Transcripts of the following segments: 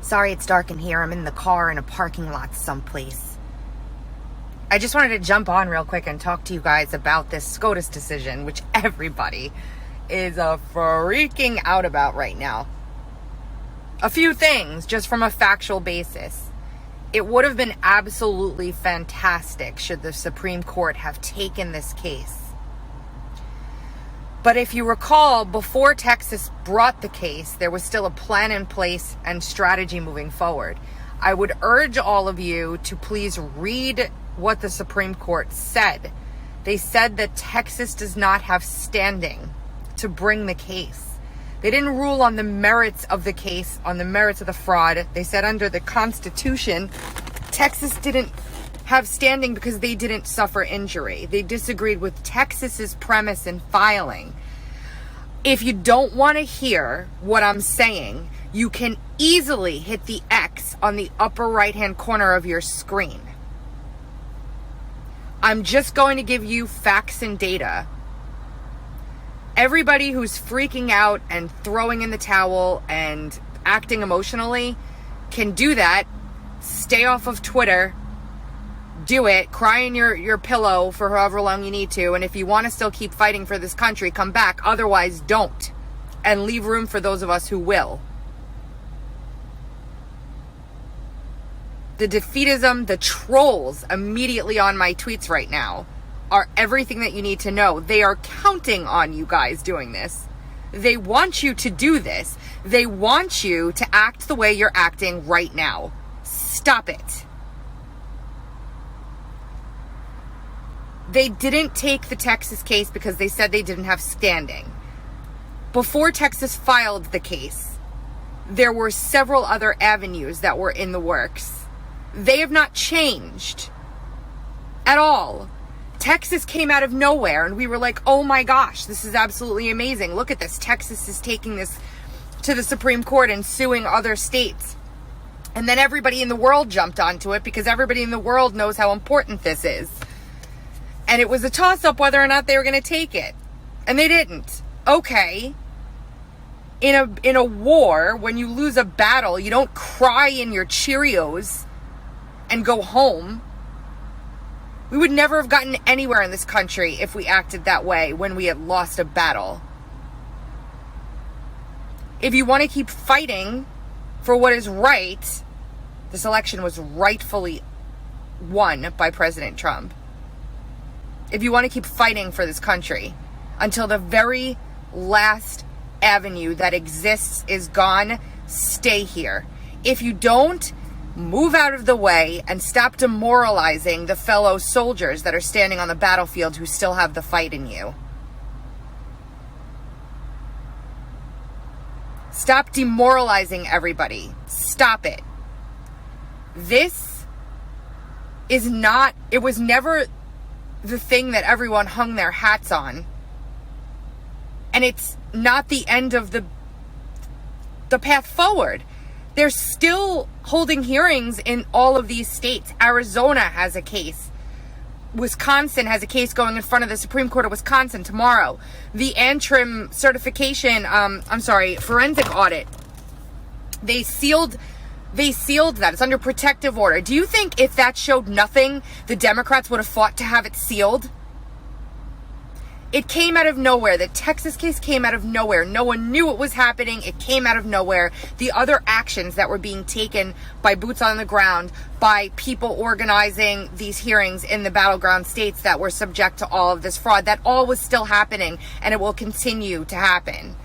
Sorry it's dark in here. I'm in the car in a parking lot someplace. I just wanted to jump on real quick and talk to you guys about this SCOTUS decision, which everybody is freaking out about right now. A few things, just from a factual basis. It would have been absolutely fantastic should the Supreme Court have taken this case. But if you recall, before Texas brought the case, there was still a plan in place and strategy moving forward. I would urge all of you to please read what the Supreme Court said. They said that Texas does not have standing to bring the case. They didn't rule on the merits of the case, on the merits of the fraud. They said under the Constitution, Texas didn't have standing because they didn't suffer injury. They disagreed with Texas's premise in filing. If you don't want to hear what I'm saying, you can easily hit the X on the upper right-hand corner of your screen. I'm just going to give you facts and data. Everybody who's freaking out and throwing in the towel and acting emotionally can do that. Stay off of Twitter. Do it. Cry in your pillow for however long you need to. And if you want to still keep fighting for this country, come back. Otherwise, don't. And leave room for those of us who will. The defeatism, the trolls immediately on my tweets right now are everything that you need to know. They are counting on you guys doing this. They want you to do this. They want you to act the way you're acting right now. Stop it. They didn't take the Texas case because they said they didn't have standing. Before Texas filed the case, there were several other avenues that were in the works. They have not changed at all. Texas came out of nowhere and we were like, oh my gosh, this is absolutely amazing. Look at this. Texas is taking this to the Supreme Court and suing other states. And then everybody in the world jumped onto it because everybody in the world knows how important this is. And it was a toss-up whether or not they were going to take it. And they didn't. Okay. In a war, when you lose a battle, you don't cry in your Cheerios and go home. We would never have gotten anywhere in this country if we acted that way when we had lost a battle. If you want to keep fighting for what is right, this election was rightfully won by President Trump. If you want to keep fighting for this country until the very last avenue that exists is gone, stay here. If you don't, move out of the way and stop demoralizing the fellow soldiers that are standing on the battlefield who still have the fight in you. Stop demoralizing everybody. Stop it. This is not, it was never the thing that everyone hung their hats on. And it's not the end of the path forward. They're still holding hearings in all of these states. Arizona has a case. Wisconsin has a case going in front of the Supreme Court of Wisconsin tomorrow. The Antrim certification, forensic audit. They sealed that. It's under protective order. Do you think if that showed nothing, the Democrats would have fought to have it sealed? It came out of nowhere. The Texas case came out of nowhere. No one knew what was happening. It came out of nowhere. The other actions that were being taken by boots on the ground, by people organizing these hearings in the battleground states that were subject to all of this fraud, that all was still happening, and it will continue to happen.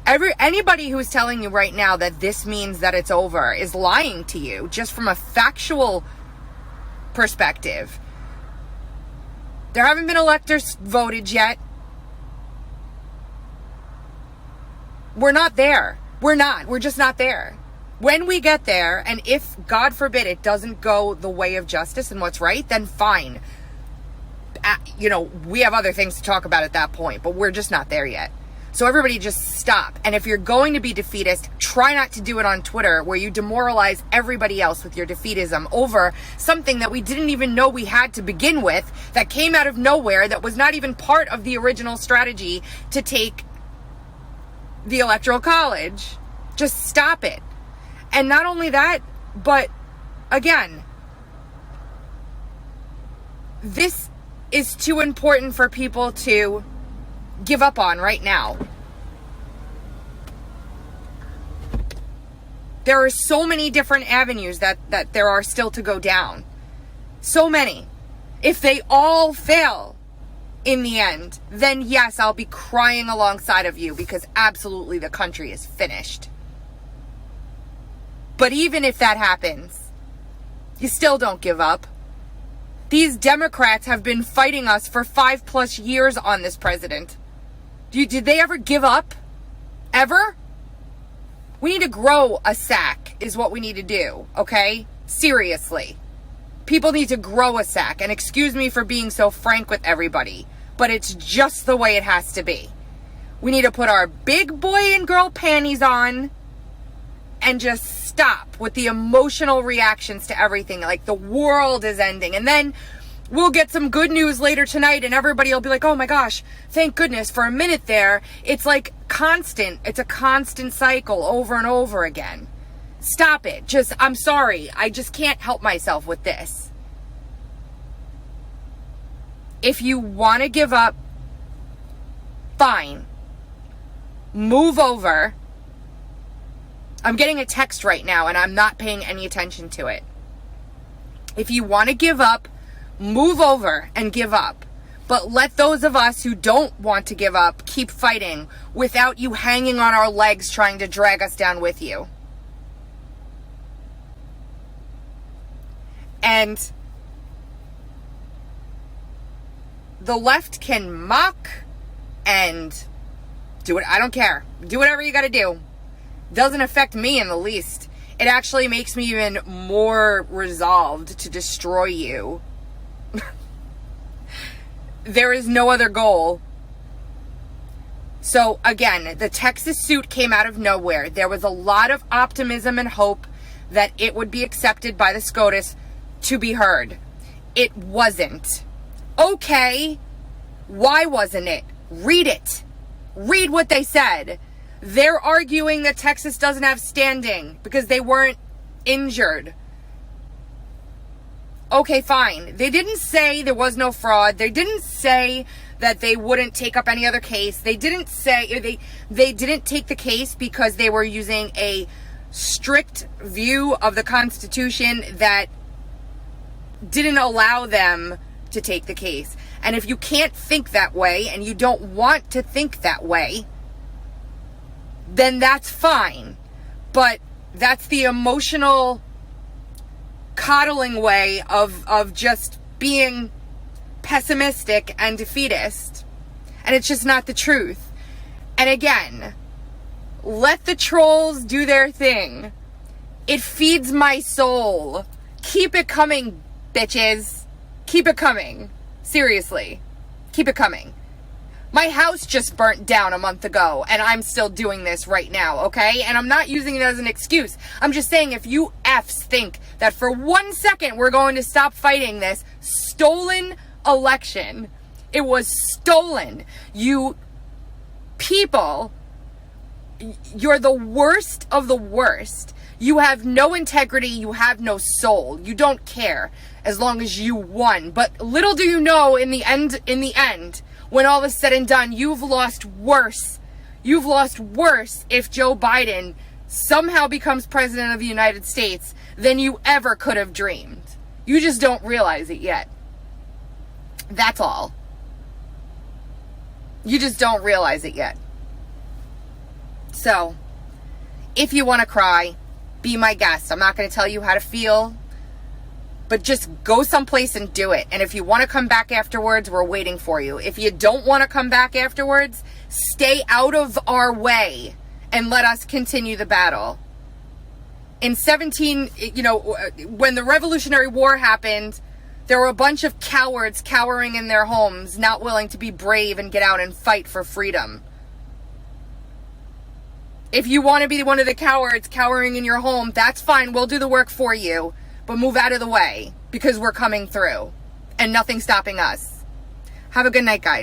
Anybody who's telling you right now that this means that it's over is lying to you, just from a factual perspective. There haven't been electors voted yet. We're not there. We're just not there. When we get there, and if, God forbid, it doesn't go the way of justice and what's right, then fine. We have other things to talk about at that point, but we're just not there yet. So everybody just stop. And if you're going to be defeatist, try not to do it on Twitter where you demoralize everybody else with your defeatism over something that we didn't even know we had to begin with, that came out of nowhere, that was not even part of the original strategy to take the Electoral College. Just stop it. And not only that, but again, this is too important for people to give up on right now. There are so many different avenues that there are still to go down. So many. If they all fail in the end, then yes, I'll be crying alongside of you because absolutely the country is finished. But even if that happens, you still don't give up. These Democrats have been fighting us for 5+ years on this president. Did they ever give up? Ever? We need to grow a sack is what we need to do, okay? Seriously. People need to grow a sack. And excuse me for being so frank with everybody, but it's just the way it has to be. We need to put our big boy and girl panties on and just stop with the emotional reactions to everything. Like the world is ending. And then we'll get some good news later tonight and everybody will be like, oh my gosh, thank goodness. For a minute there, it's like constant. It's a constant cycle over and over again. Stop it. I'm sorry. I just can't help myself with this. If you want to give up, fine. Move over. I'm getting a text right now and I'm not paying any attention to it. If you want to give up, move over and give up. But let those of us who don't want to give up keep fighting without you hanging on our legs trying to drag us down with you. And the left can mock and do it. I don't care. Do whatever you got to do. Doesn't affect me in the least. It actually makes me even more resolved to destroy you. There is no other goal. So again, the Texas suit came out of nowhere. There was a lot of optimism and hope that it would be accepted by the SCOTUS to be heard. It wasn't. Okay. Why wasn't it? Read it. Read what they said. They're arguing that Texas doesn't have standing because they weren't injured. Okay, fine. They didn't say there was no fraud. They didn't say that they wouldn't take up any other case. They didn't say they didn't take the case because they were using a strict view of the Constitution that didn't allow them to take the case. And if you can't think that way and you don't want to think that way, then that's fine. But that's the emotional coddling way of just being pessimistic and defeatist. And it's just not the truth. And again, let the trolls do their thing. It feeds my soul. Keep it coming, bitches. Keep it coming. Seriously. Keep it coming. My house just burnt down a month ago, and I'm still doing this right now, okay? And I'm not using it as an excuse. I'm just saying if you Fs think that for 1 second we're going to stop fighting this stolen election, it was stolen. You people, you're the worst of the worst. You have no integrity. You have no soul. You don't care as long as you won. But little do you know, in the end, when all is said and done, you've lost worse. You've lost worse if Joe Biden somehow becomes president of the United States than you ever could have dreamed. You just don't realize it yet. That's all. You just don't realize it yet. So, if you want to cry, be my guest. I'm not going to tell you how to feel, but just go someplace and do it. And if you want to come back afterwards, we're waiting for you. If you don't want to come back afterwards, stay out of our way and let us continue the battle. In when the Revolutionary War happened, there were a bunch of cowards cowering in their homes, not willing to be brave and get out and fight for freedom. If you want to be one of the cowards cowering in your home, that's fine. We'll do the work for you. But move out of the way because we're coming through and nothing's stopping us. Have a good night, guys.